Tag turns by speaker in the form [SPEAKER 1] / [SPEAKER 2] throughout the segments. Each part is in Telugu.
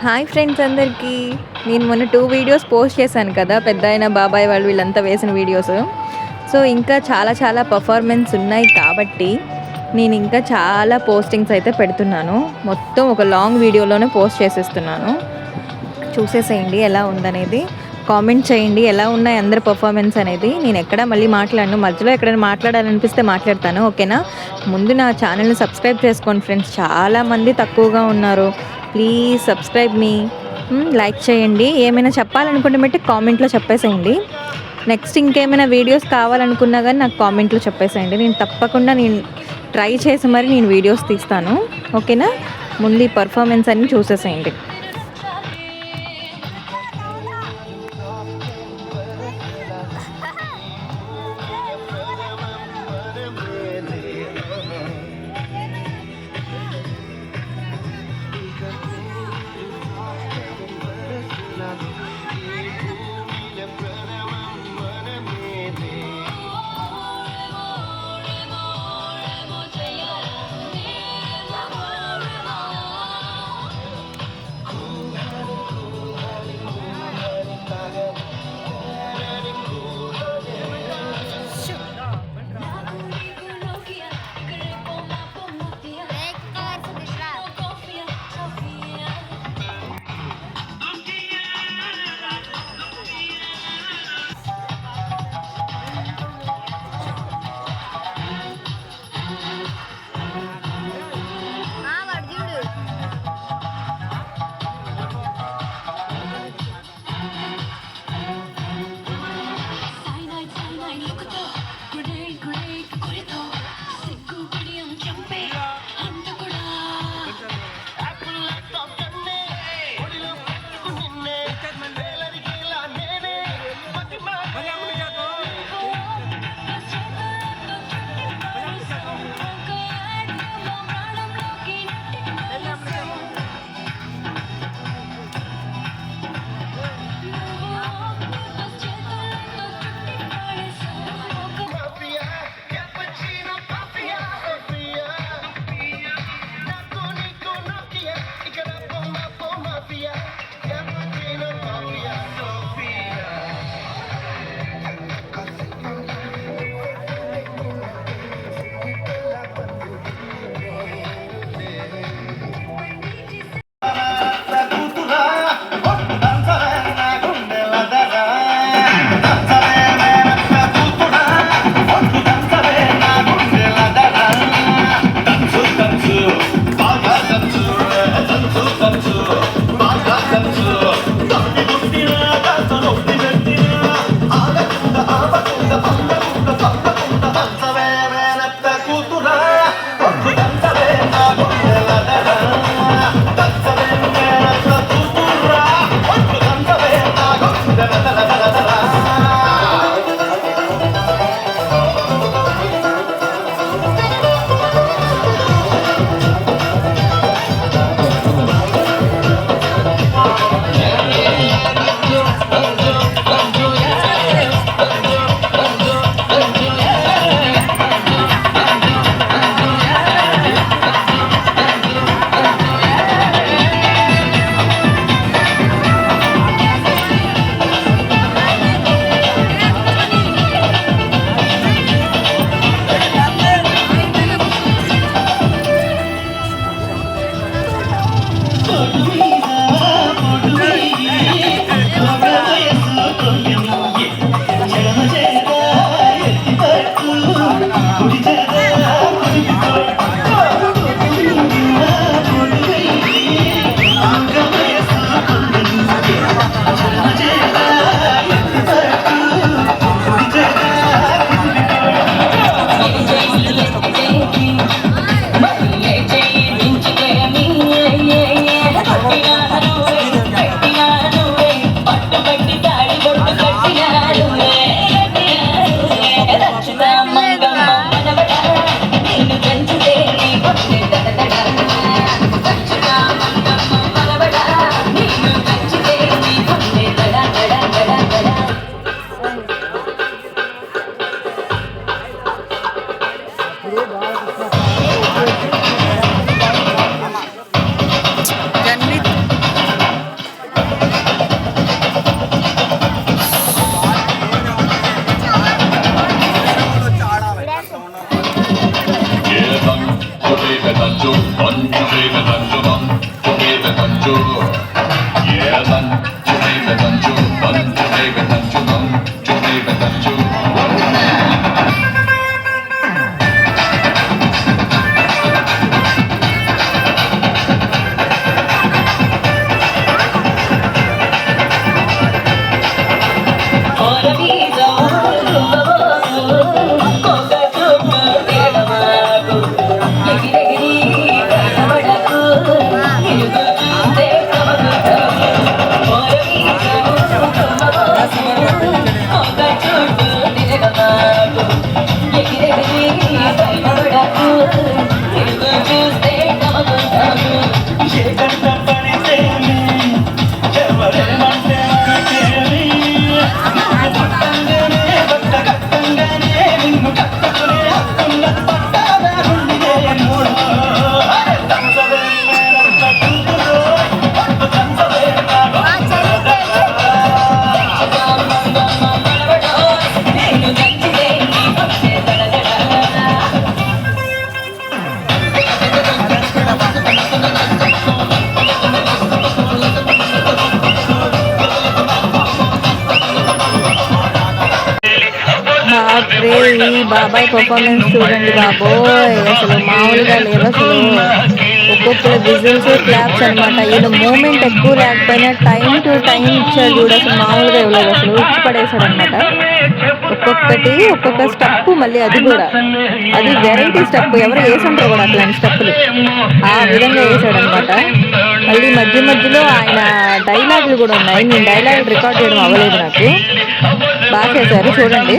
[SPEAKER 1] హాయ్ ఫ్రెండ్స్ అందరికీ. నేను మొన్న 2 వీడియోస్ పోస్ట్ చేశాను కదా! పెద్దాయన, బాబాయ్ వాళ్ళు వీళ్ళంతా వేసిన వీడియోస్. సో, ఇంకా చాలా చాలా పెర్ఫార్మన్స్ ఉన్నాయి కాబట్టి, నేనింకా చాలా పోస్టింగ్స్ అయితే పెడుతున్నాను. మొత్తం ఒక లాంగ్ వీడియోలోనే పోస్ట్ చేసేస్తున్నాను. చూసేసేయండి ఎలా ఉందనేది. కామెంట్ చేయండి ఎలా ఉన్నాయి అందరి పెర్ఫార్మన్స్ అనేది. నేనెక్కడ మళ్ళీ మాట్లాడను. మధ్యలో ఎక్కడైనా మాట్లాడాలనిపిస్తే మాట్లాడతాను. ఓకేనా? ముందు నా ఛానల్‌ని సబ్స్క్రైబ్ చేసుకోండి ఫ్రెండ్స్. చాలామంది తక్కువగా ఉన్నారు. Please subscribe me. లైక్ చేయండి. ఏమైనా చెప్పాలనుకుంటే మట్టి కామెంట్‌లో చెప్పేసేయండి. నెక్స్ట్ ఇంకేమైనా వీడియోస్ కావాలనుకున్నా గానీ నాకు కామెంట్‌లో చెప్పేసేయండి. నేను తప్పకుండా ట్రై చేసి మరి నేను వీడియోస్ తీస్తాను. ఓకేనా? ముందు ఈ పెర్ఫార్మన్స్ అన్నీ చూసేసేయండి. ఈ బాబాయ్ పర్ఫార్మెన్స్ చూడండి బాబోయ్, అసలు మామూలుగా లేవు. అసలు ఒక్కొక్కరు విజిల్స్ క్లాప్స్ అనమాట. ఈయన మూమెంట్ ఎక్కువ లేకపోయినా టైం టు టైం ఇచ్చాడు చూడు, అసలు మామూలుగా ఇవ్వలేదు. అసలు ఇచ్చి పడేశాడు అనమాట. ఒక్కొక్క స్టెప్, మళ్ళీ అది కూడా అది వెరైటీ స్టెప్, ఎవరు వేసుంటారు కూడా అట్లాంటి స్టెప్పులు, ఆ విధంగా వేసాడు అనమాట. మళ్ళీ మధ్యలో ఆయన డైలాగులు కూడా ఉన్నాయి. నేను డైలాగులు రికార్డ్ చేయడం అవ్వలేదు, నాకు బాగా చేశారు చూడండి.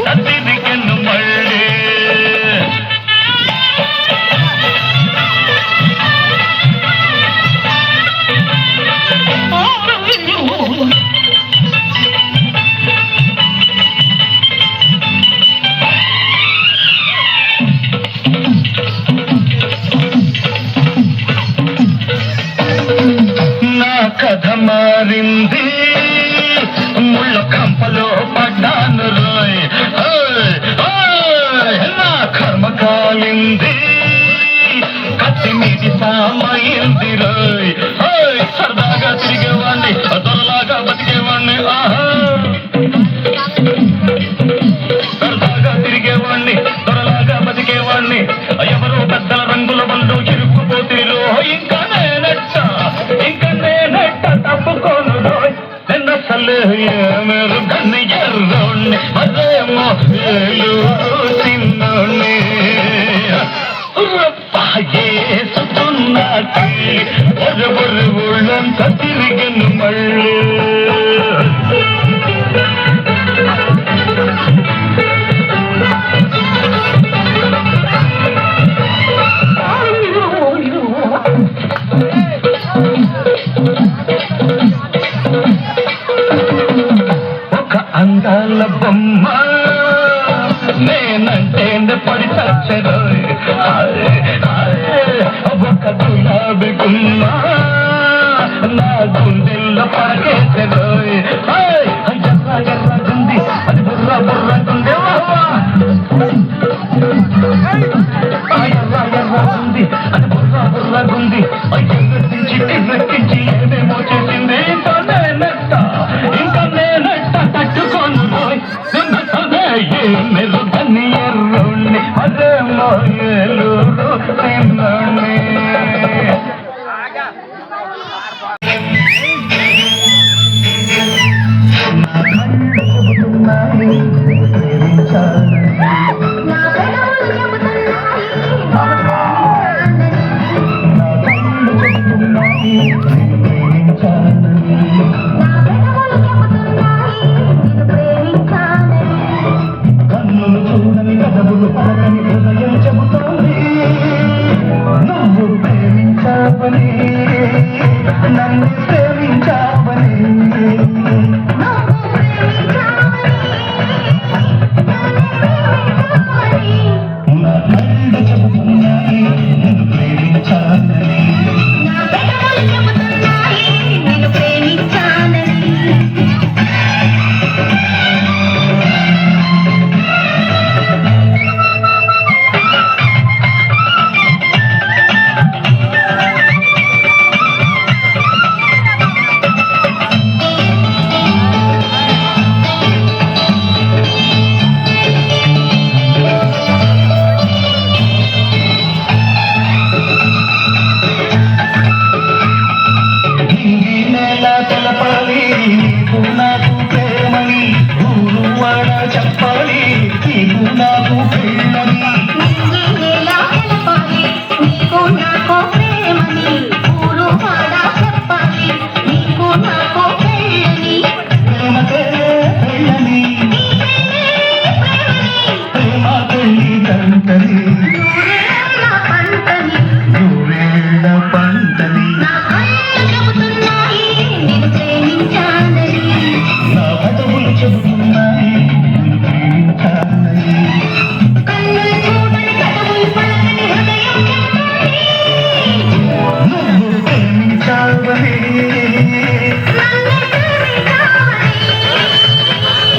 [SPEAKER 2] కథ మారింది, ముళ్ళ కంపలో పడ్డాను రోయ్, నా కర్మ కాలింది, కత్తి మీది సామైంది రోయ్. సరదాగా తిరిగేవాణ్ణి, దొరలాగా బతికేవాణ్ణి, సరదాగా తిరిగేవాణ్ణి, దొరలాగా బతికేవాణ్ణి, ఎవరో పెద్దల రంగుల వల్ల చిరుక్కుపోతీరో. ఇంకా నేనెట్ట తప్పుకోను రోయ్, నిన్నసలే మీరు కన్ని ఎర్రోణ్ణి, అదేమో తిన్నోణ్ణి, ఏసుకున్నాకి బొర్ర ఊళ్ళంతా తిరిగను మళ్ళీ. అందాల బొమ్మ నేనంటే పడి చచ్చరోయ్, ఒక గులాబీ గుమ్మ నా గుండెల్లో పడకేసరోయ్. ఎర్రగుంది అది బుర్రగుంది, ఎర్రగుంది అది బుర్రగుంది, ఎన్నెక్కించి ఏమేమో చేసింది. ఇంకా నేనెట్ట తట్టుకోను రోయ్, మెరుగని ఎర్రోణ్ణి, అదేమో ఏలూరు తిన్నోణ్ణి. కన్నులు చూడని కథలు పలకని హృదయం చెబుతోంది, నువ్వు ప్రేమించావని, నన్ను ప్రేమించావని. నా కళ్ళు చెబుతున్నాయి నిన్ను ప్రేమించాలని,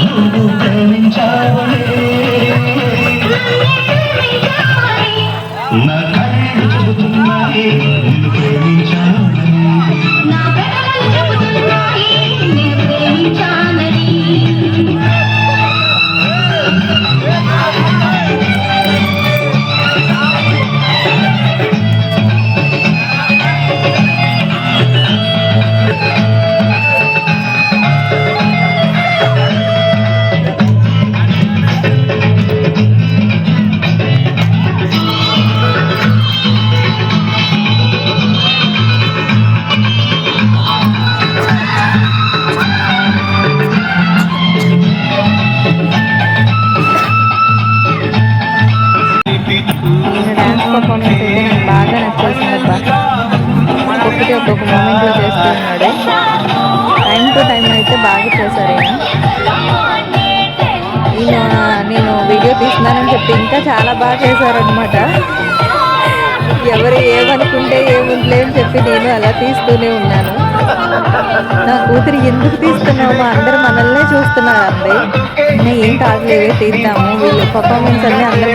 [SPEAKER 2] నువ్వు ప్రేమించావనే నా కళ్ళు చెబుతున్నాయి నిన్ను ప్రేమించావని
[SPEAKER 1] డ్యాన్స్ పర్ఫార్మెన్స్ అయితే నాకు బాగా నచ్చేసింది అబ్బా. ఒక్కొక్కటి ఒక్కొక్క మూమెంట్లో చేస్తూ ఉన్నాడు. టైం టు టైం అయితే బాగా చేశారు ఈయన నేను వీడియో తీస్తున్నానని చెప్పి ఇంకా చాలా బాగా చేశారనమాట. ఎవరు ఏమనుకుంటే ఏముందిలే అని చెప్పి నేను అలా తీస్తూనే ఉన్నాను. నా కూతురు ఎందుకు తీస్తున్నామో అందరూ మనల్నే చూస్తున్నారు అంది. ఏం కాదులేవే తీద్దాము, వీళ్ళు పర్ఫార్మెన్స్ అన్నీ అందరూ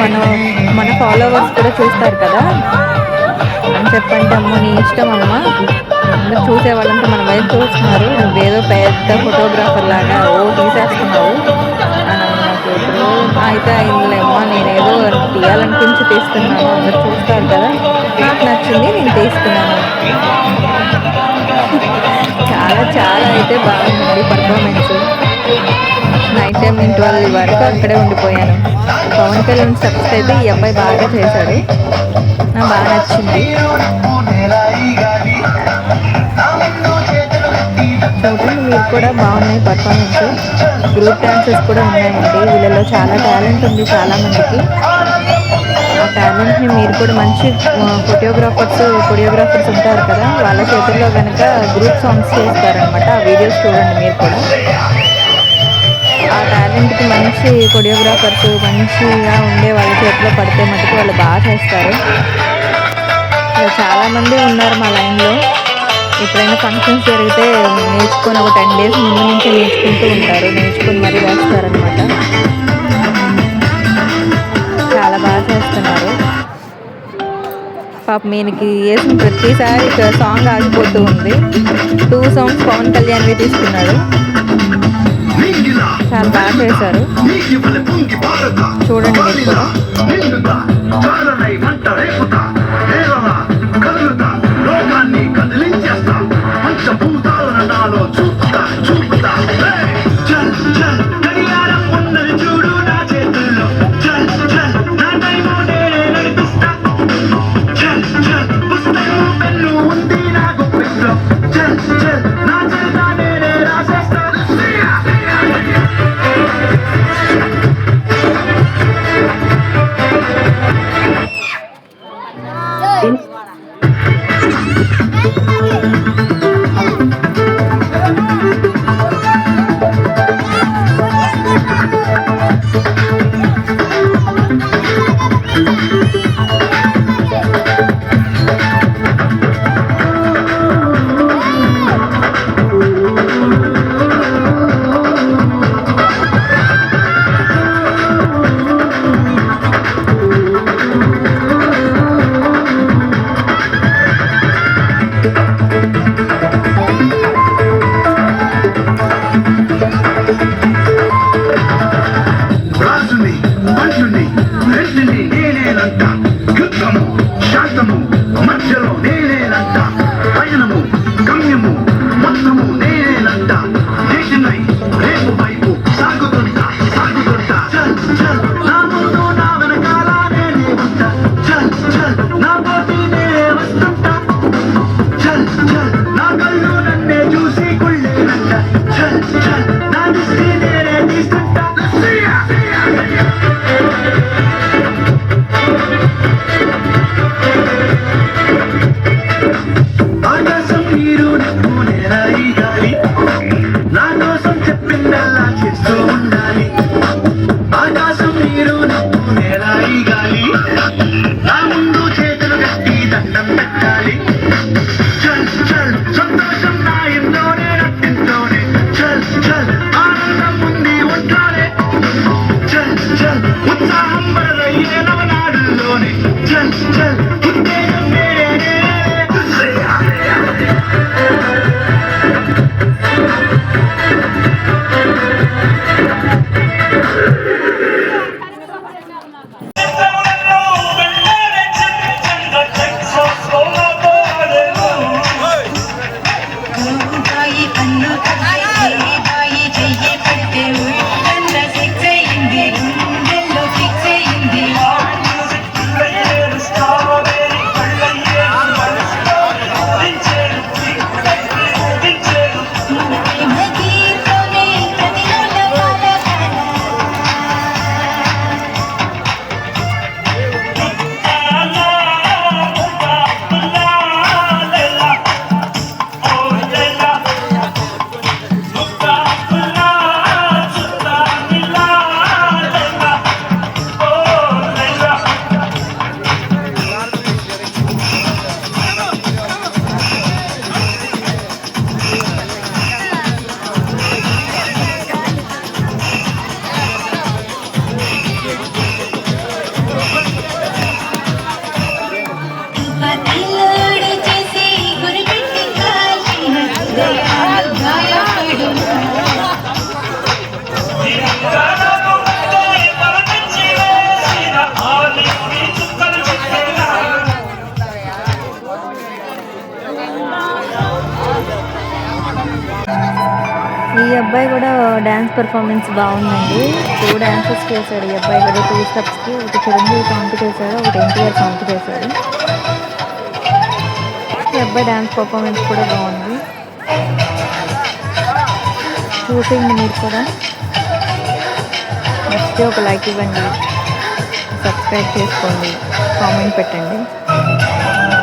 [SPEAKER 1] మన ఫాలోవర్స్ కూడా చూస్తారు కదా అని చెప్పంటే అమ్మ నీ ఇష్టం అమ్మ, అందరు చూసే వాళ్ళంతా మన వైపు చూస్తున్నారు, నువ్వేదో పెద్ద ఫోటోగ్రాఫర్ లాగా తీసేస్తున్నావు అని నా కూతురు. అయితే అయిందిలేమ్మా, నేనేదో తీయాలనిపించి తీస్తున్నాను, అందరు చూస్తారు కదా, నాకు నచ్చింది నేను తీసుకున్నాను. చాలా చాలా అయితే బాగుంది పర్ఫార్మెన్స్. నైట్ టైం నేను 12 వరకు అక్కడే ఉండిపోయాను. పవన్ కళ్యాణ్ స్టెప్స్ అయితే ఈ అబ్బాయి బాగా చేశాడు, నాకు బాగా నచ్చింది. చూడండి మీరు కూడా బాగున్నాయి పర్ఫార్మెన్స్. గ్రూప్ డాన్సెస్ కూడా ఉన్నాయండి, వీళ్ళలో చాలా టాలెంట్ ఉంది చాలామందికి. ఆ టాలెంట్ని మీరు కూడా మంచి కొరియోగ్రాఫర్స్ ఉంటారు కదా, వాళ్ళ చేతుల్లో కనుక గ్రూప్ సాంగ్స్ చేస్తారనమాట. ఆ వీడియోస్ చూడండి మీరు కూడా. ఆ టాలెంట్కి మంచి కొరియోగ్రాఫర్స్ మంచిగా ఉండే వాళ్ళ చేతిలో పడితే మటుకు వాళ్ళు బాగా చేస్తారు. చాలామంది ఉన్నారు మా లైన్లో. ఎప్పుడైనా ఫంక్షన్స్ జరిగితే నేర్చుకొని ఒక 10 days ముందు నుంచి నేర్చుకుంటూ ఉంటారు, నేర్చుకొని మరీ వేస్తారనమాట. చాలా బాగా చేస్తున్నారు. పాప మీనికి వేసిన ప్రతిసారి సాంగ్ ఆగిపోతూ ఉంది. 2 songs పవన్ కళ్యాణ్వి తీసుకున్నాడు, చాలా బాగా చేశారు. చూడండి మీరు కూడా. ఈ అబ్బాయి కూడా డ్యాన్స్ పర్ఫార్మెన్స్ బాగుందండి. 2 డాన్సెస్ చేశాడు ఈ అబ్బాయి కూడా. 2 స్టెప్స్కి ఒక చిరంజీవి సాంగ్ చేశాడు, ఒకటి ఎన్టీఆర్ సాంగ్ చేశాడు. ఈ అబ్బాయి డ్యాన్స్ పర్ఫార్మెన్స్ కూడా బాగుంది. చూసేయండి మీరు కూడా. నెక్స్ట్ ఒక లైక్ ఇవ్వండి, సబ్స్క్రైబ్ చేసుకోండి, కామెంట్ పెట్టండి.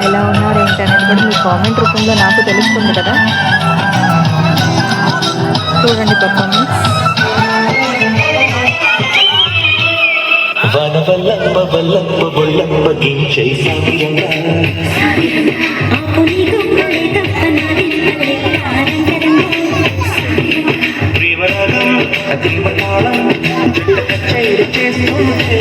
[SPEAKER 1] ఎలా ఉన్నారు ఏంటనేది కూడా మీ కామెంట్ రూపంలో నాకు తెలుస్తుంది కదా. చూడండి పర్ఫార్మెన్స్.
[SPEAKER 3] వనవల్లప్ప వల్లప్ప బొల్లప్ప గించై సాగిరంగా ప్రేమరాగం అతిమతాళం జుట్ట కచ్చైరు చేస్తుంటే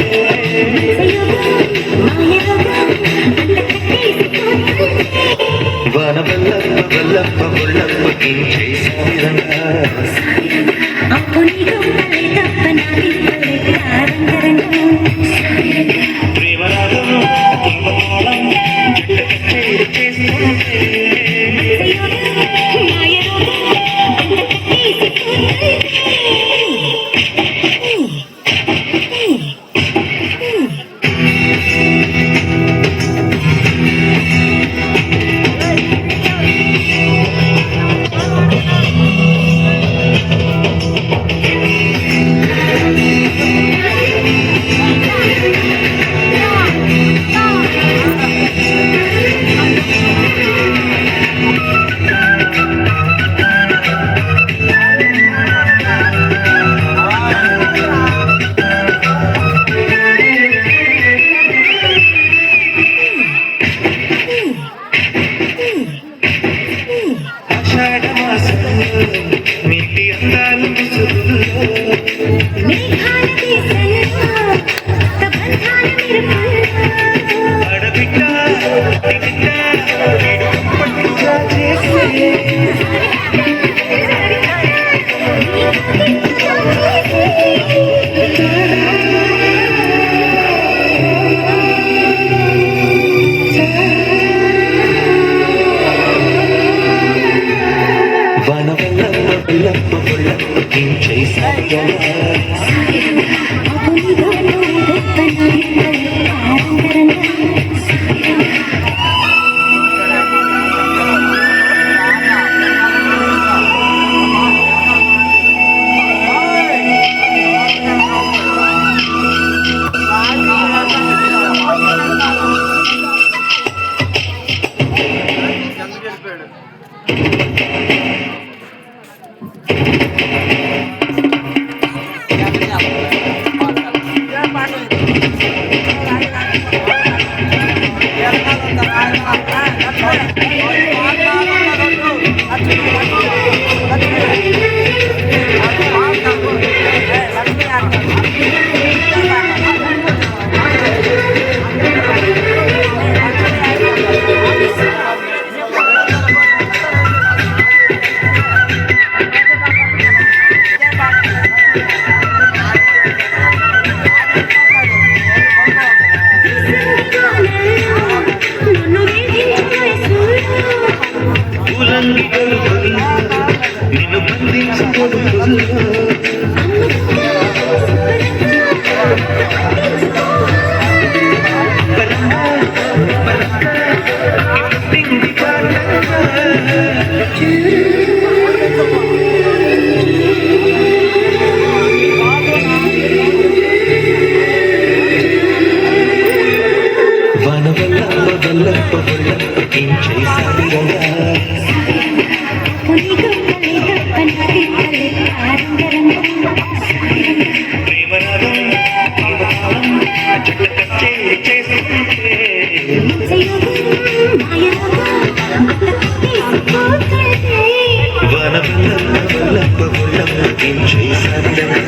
[SPEAKER 3] వనవల్లప్ప వల్లప్ప బొల్లప్ప గించై సాగిరంగా ప్రేమరాగం అతిమతాళం జుట్ట కచ్చైరు చేస్తుంటే నింటి అందాలు అడబిట్ట పట్టించా చేసి వనవల్లప్ప బొల్లప్ప గించై సాగిరంగా నిన్ను బంధించుకోదు వనవల్లప్ప వల్లప్ప బొల్లప్ప గించై సాగిరంగా ప్రేమరాగం జుట్ట కచ్చైరు చేస్తుంటే వనవల్లప్ప వల్లప్ప బొల్లప్ప గించై సాగిరంగా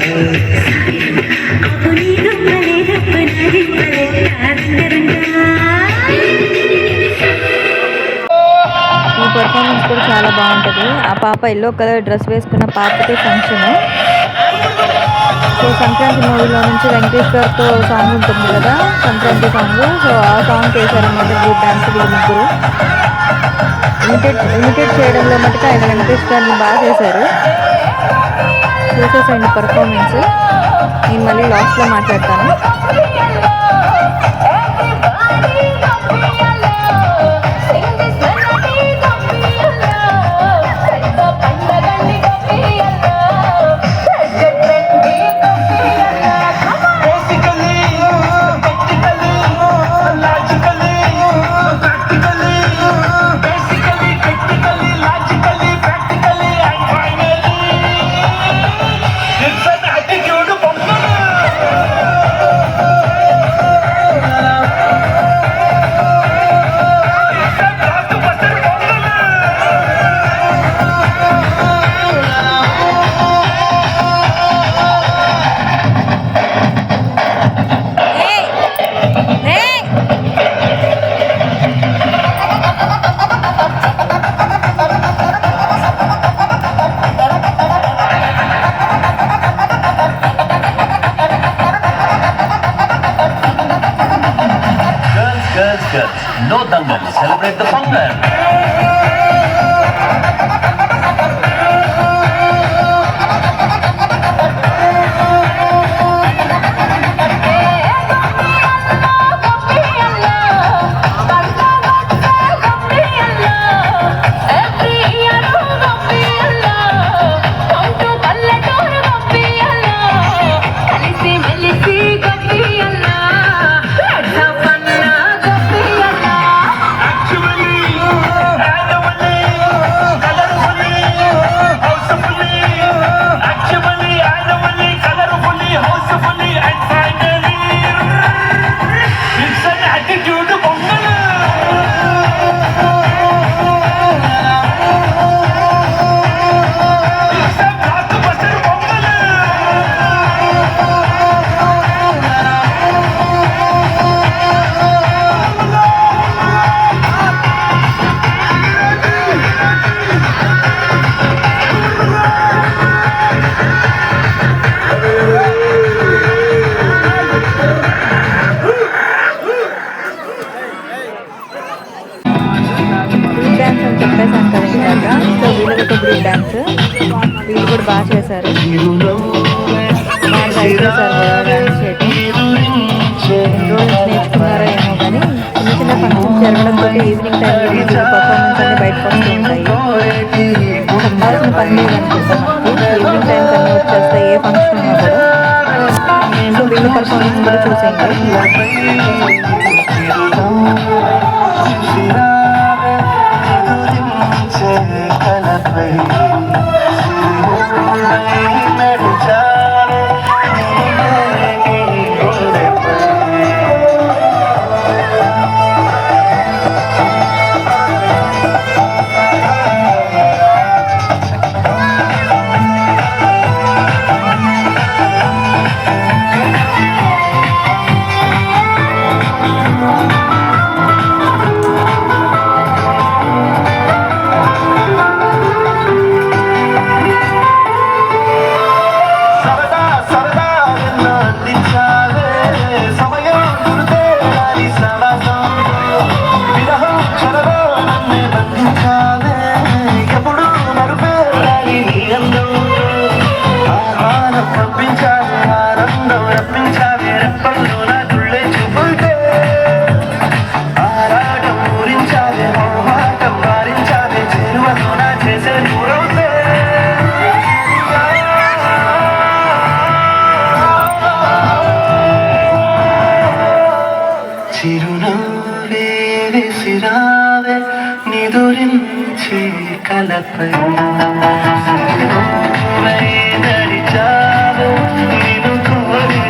[SPEAKER 1] ఈ పర్ఫార్మెన్స్ కూడా చాలా బాగుంటుంది. ఆ పాప ఎల్లో కలర్ డ్రెస్ వేసుకున్న పాపకి ఫంక్షన్. సో సంక్రాంతి మూవీలో నుంచి వెంకటేష్ గారితో సాంగ్ ఉంటుంది కదా, సంక్రాంతి సాంగ్. సో ఆ సాంగ్ చేశారన్నమాట గ్రూప్ డాన్స్ వీళ్ళు ముగ్గురు. ఇమిటేట్ చేయడంలో మటుకు ఆయన వెంకటేష్ గారిని బాగా చేశారు. చూసేసండి పర్ఫార్మెన్స్. నేను మళ్ళీ లాస్ట్లో మాట్లాడతాను.
[SPEAKER 2] No dangal, celebrate the Pongal. Group dance వీళ్ళు కూడా బాగా చేశారు. బాగా ట్రై చేశారు డాన్స్ చేయడం. ఎన్ని రోజులు నేర్చుకున్నారో ఏమో కానీ చిన్న చిన్న ఫంక్షన్స్ జరగడంతో ఈవినింగ్ టైంలో పర్ఫార్మెన్స్ అన్ని బయటకు వస్తూ ఉంటాయి. చెప్పాల్సిన పని లేదనుకుంటా మనకి. ఈవినింగ్ టైంకి అన్నీ వచ్చేస్తాయి ఏ ఫంక్షన్ ఉన్నా కూడా. సో వీళ్ళ పర్ఫార్మెన్స్ కూడా చూసేయండి.
[SPEAKER 3] విసిరావే నిదురించి కలపై నడిచావే నిన్ను కోరి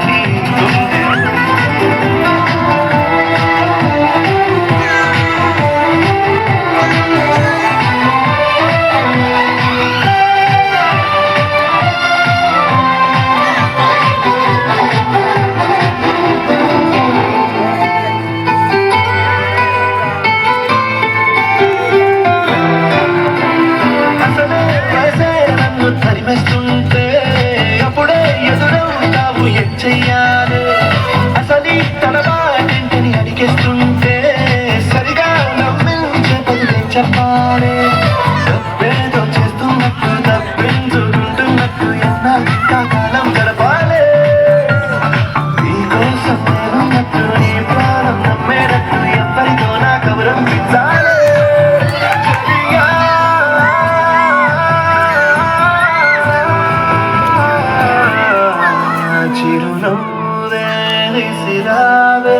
[SPEAKER 3] చిరునవ్వే విసిరావే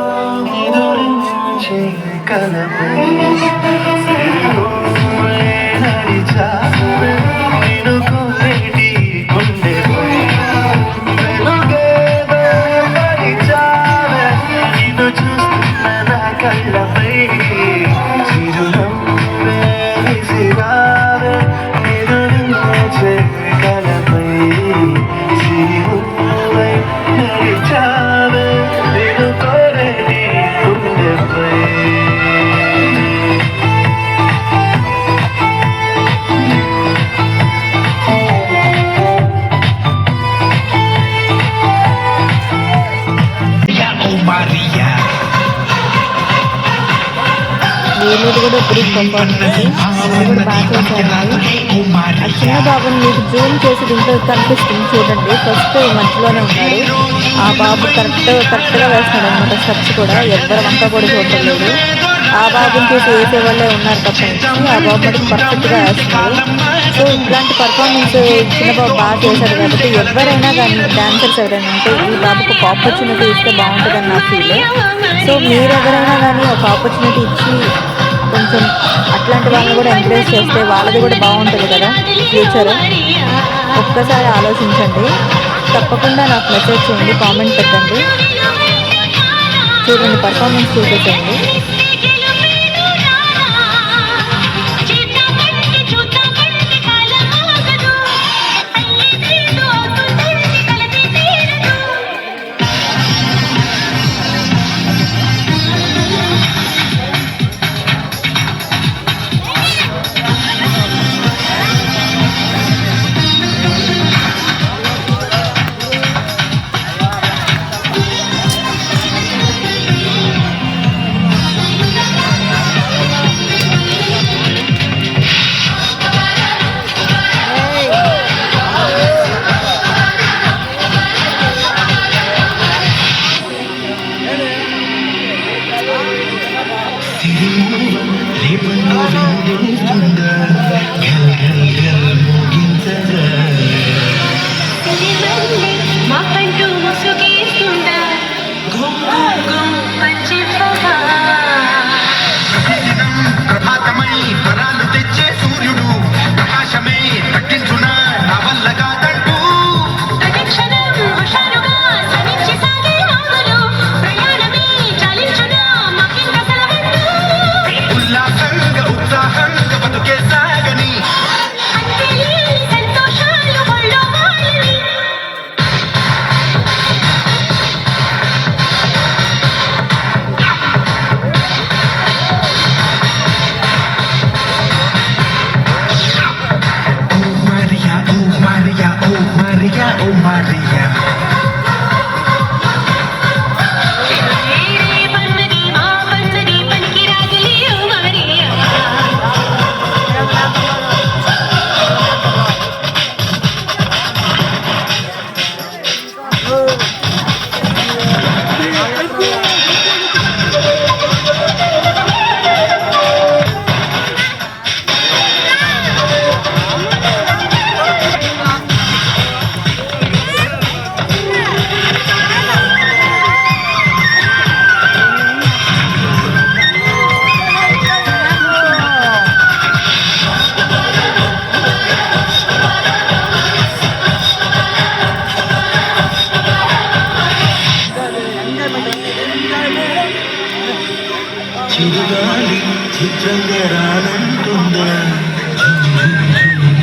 [SPEAKER 3] నిదురించే కలపై సిరునవ్వే నడిచావే నిన్ను కోరేటి గుండెపై వెలుగే నడిచావే నిన్ను చూస్తున్న నా కళ్ళపై చిరునవ్వే విసిరావే నిదురించే కలపై సిరునవ్వై నడిచావే నిన్ను కోరేటి గుండెపై
[SPEAKER 2] వీళ్ళది కూడా ఇప్పుడు పర్ఫార్మెన్స్ అది కూడా బాగా చేశారు. ఆ చిన్న బాబుని మీకు జూమ్ చేసి దీంట్లో కనిపిస్తుంది చూడండి. ఫస్ట్ మధ్యలోనే ఉన్నాడు ఆ బాబు. కరెక్ట్గా వేస్తున్నాడు అనమాట స్టెప్స్ కూడా. ఎవ్వరు వంక కూడా చూడలేదు. ఆ బాబుని చూసి వేసే వాళ్ళే ఉన్నారు తప్ప ఆ బాబు మటుకు పర్ఫెక్ట్గా వేస్తున్నారు. సో ఇట్లాంటి పర్ఫార్మెన్స్ చిన్న బాబు బాగా చేశారు కాబట్టి ఎవరైనా కానీ డాన్సర్స్ ఎవరైనా ఉంటే ఈ బాబుకి ఒక ఆపర్చునిటీ ఇస్తే బాగుంటుందని నా ఫీల్. సో మీరు ఎవరైనా కానీ ఒక ఆపర్చునిటీ ఇచ్చి కొంచెం అట్లాంటి వాళ్ళని కూడా ఎంకరేజ్ చేస్తే వాళ్ళది కూడా బాగుంటుంది కదా ఫ్యూచర్. ఒక్కసారి ఆలోచించండి. తప్పకుండా నాకు మెసేజ్ చేయండి, కామెంట్ పెట్టండి. చూడండి పర్ఫార్మెన్స్ చూసేసేయండి.
[SPEAKER 3] చిరుగాలి చిత్రంగా రానంటుందా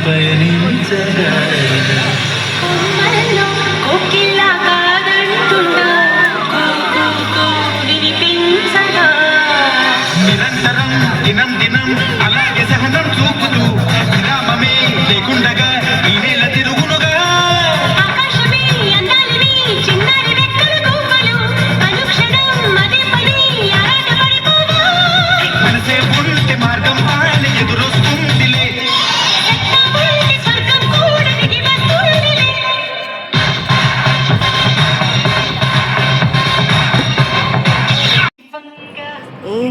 [SPEAKER 3] పయనించగా నిరంతరం దినం దినం అలాగే సహనం చూపుతూ విరామమే లేకుండగా ఈ నేల తిరుగునుగా మనసే ఉంటే మార్గం ఆయన ఎదురొస్తుందిలే.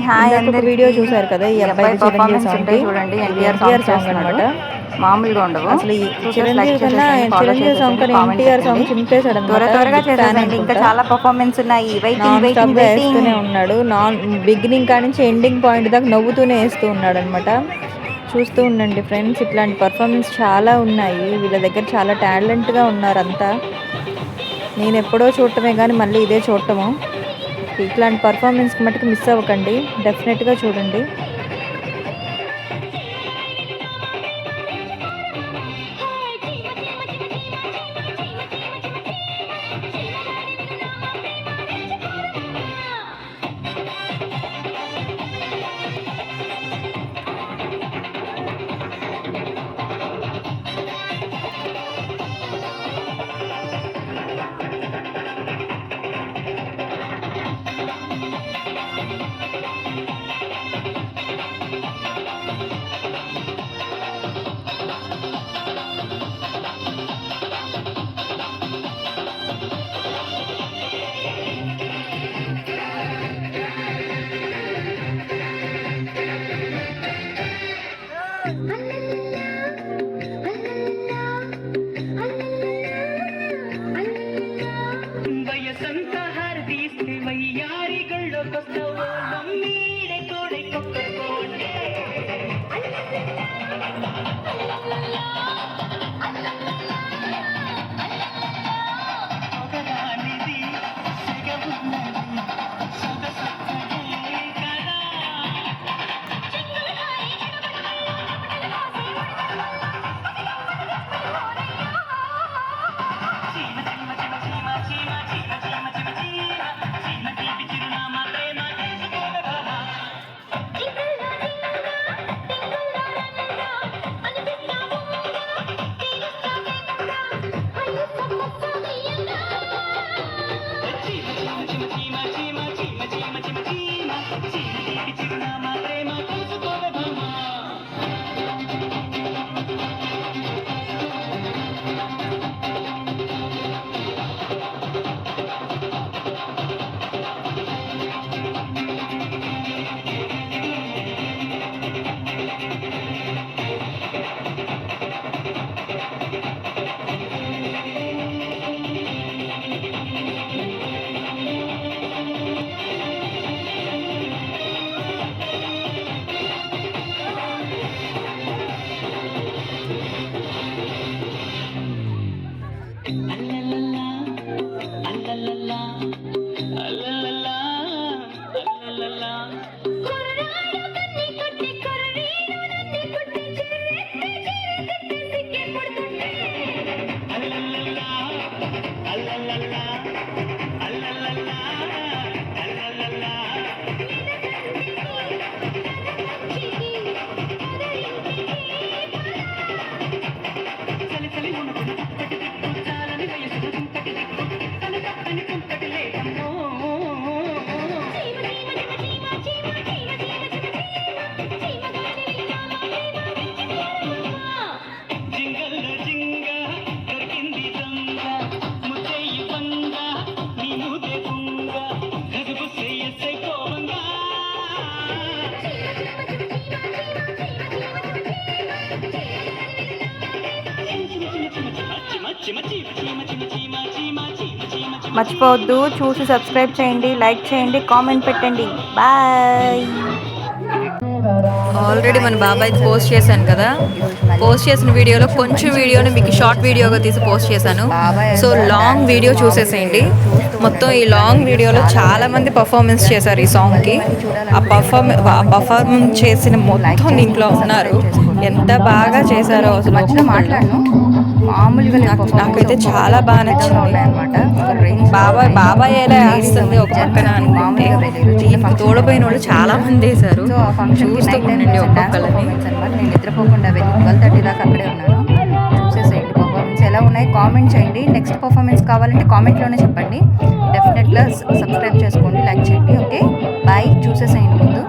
[SPEAKER 2] హాయ్ అందరి వీడియో చూసారు కదా. ఈ అబ్బాయి పర్ఫార్మెన్స్ ఉంటే చూడండి. ఎన్టీఆర్ సాంగ్ అనమాట. మామూలుగా ఉండవు.
[SPEAKER 1] అసలు ఈ చిరంజీవి కన్నా చిరంజీవి సాంగ్ కన్నా ఎన్టీఆర్ సాంగ్ చింపేశాడు.
[SPEAKER 2] త్వరగా చేసేసండి. ఇంకా చాలా పర్ఫార్మెన్స్ ఉన్నాయి.
[SPEAKER 1] వేస్తూనే ఉన్నాడు. బిగినింగ్ కాడి నుంచి ఎండింగ్ పాయింట్ దాకా నవ్వుతూనే వేస్తూ ఉన్నాడు అనమాట. చూస్తూ ఉండండి ఫ్రెండ్స్, ఇట్లాంటి పర్ఫార్మెన్స్ చాలా ఉన్నాయి. వీళ్ళ దగ్గర చాలా టాలెంట్గా ఉన్నారు అంతా. నేను ఎప్పుడో చూడటమే కానీ మళ్ళీ ఇదే చూడటము. ఇట్లాంటి పర్ఫార్మెన్స్ మటుకు మిస్ అవ్వకండి, డెఫినెట్గా చూడండి.
[SPEAKER 2] మర్చిపోవద్దు, చూసి సబ్స్క్రైబ్ చేయండి, లైక్ చేయండి, కామెంట్ పెట్టండి. బాయ్.
[SPEAKER 1] ఆల్రెడీ మన బాబాయ్ పోస్ట్ చేశాను కదా, పోస్ట్ చేసిన వీడియోలో కొంచెం వీడియోని మీకు షార్ట్ వీడియోగా తీసి పోస్ట్ చేశాను. సో లాంగ్ వీడియో చూసేసేయండి. మొత్తం ఈ లాంగ్ వీడియోలో చాలా మంది పర్ఫార్మెన్స్ చేశారు ఈ సాంగ్కి. ఆ పర్ఫార్మెన్స్ చేసిన మొత్తం దీంట్లో ఉన్నారు. ఎంత బాగా చేశారో అసలు
[SPEAKER 2] మామూలుగా
[SPEAKER 1] నాకైతే చాలా బాగా నచ్చింది అనమాట. బాబాయ్ ఎలా వేస్తుంది ఒక పక్కన అనుకుంటే దీనికి తోడపోయిన వాళ్ళు చాలా మంది వేశారు. చూస్తూ ఉండండి ఒక్కొక్కరిని.
[SPEAKER 2] నేను నిద్రపోకుండా వెళ్ళి 12:30 దాకా అక్కడే ఉన్నాను. చూసేసేయండి పర్ఫార్మెన్స్ ఎలా ఉన్నాయి, కామెంట్ చేయండి. నెక్స్ట్ పర్ఫార్మెన్స్ కావాలంటే కామెంట్లోనే చెప్పండి. డెఫినెట్గా సబ్స్క్రైబ్ చేసుకోండి, లైక్ చేయండి. Okay bye. చూసేసేయండి ముందు.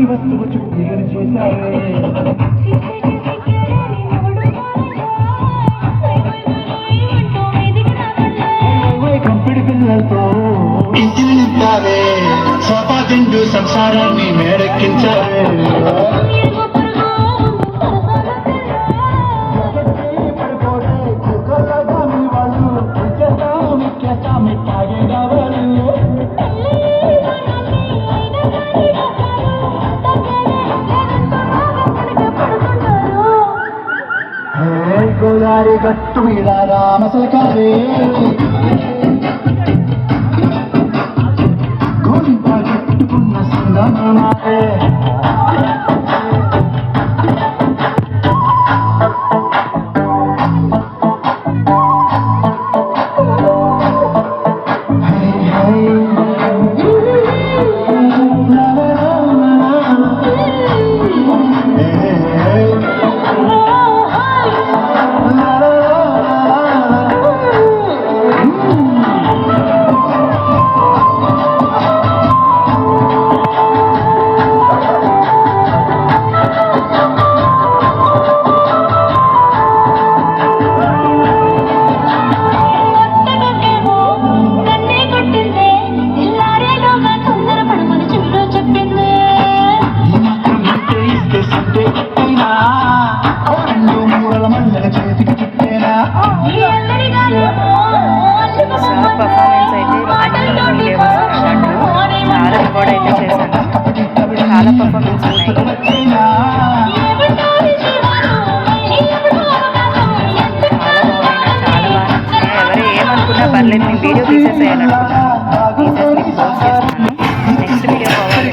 [SPEAKER 3] వస్తువు చుట్టీలను చేశావే కంపిడి పిల్లలతో ఇంటిని నింపావే సోఫా తింటూ సంసారాన్ని మేడెక్కించావే గోదారి గట్టు మీద రామసలకాలే గోరింప కట్టుకున్న సంగమాలే
[SPEAKER 2] సార్ పర్ఫార్మెన్స్ అయితే అన్ని లేవు సార్ దాంట్లో చాలా రికార్డ్ అయితే చేశాను. చాలా పర్ఫార్మెన్స్ ఉన్నాయి. చాలా బాగున్నాయి. ఎవరు ఏమనుకున్నా పర్లేదు, నేను వీడియో తీసేసేయాలి అనుకున్నాను. తీసేసి మీకు పోస్ట్ చేస్తున్నాను. నెక్స్ట్ వీడియో కావాలి.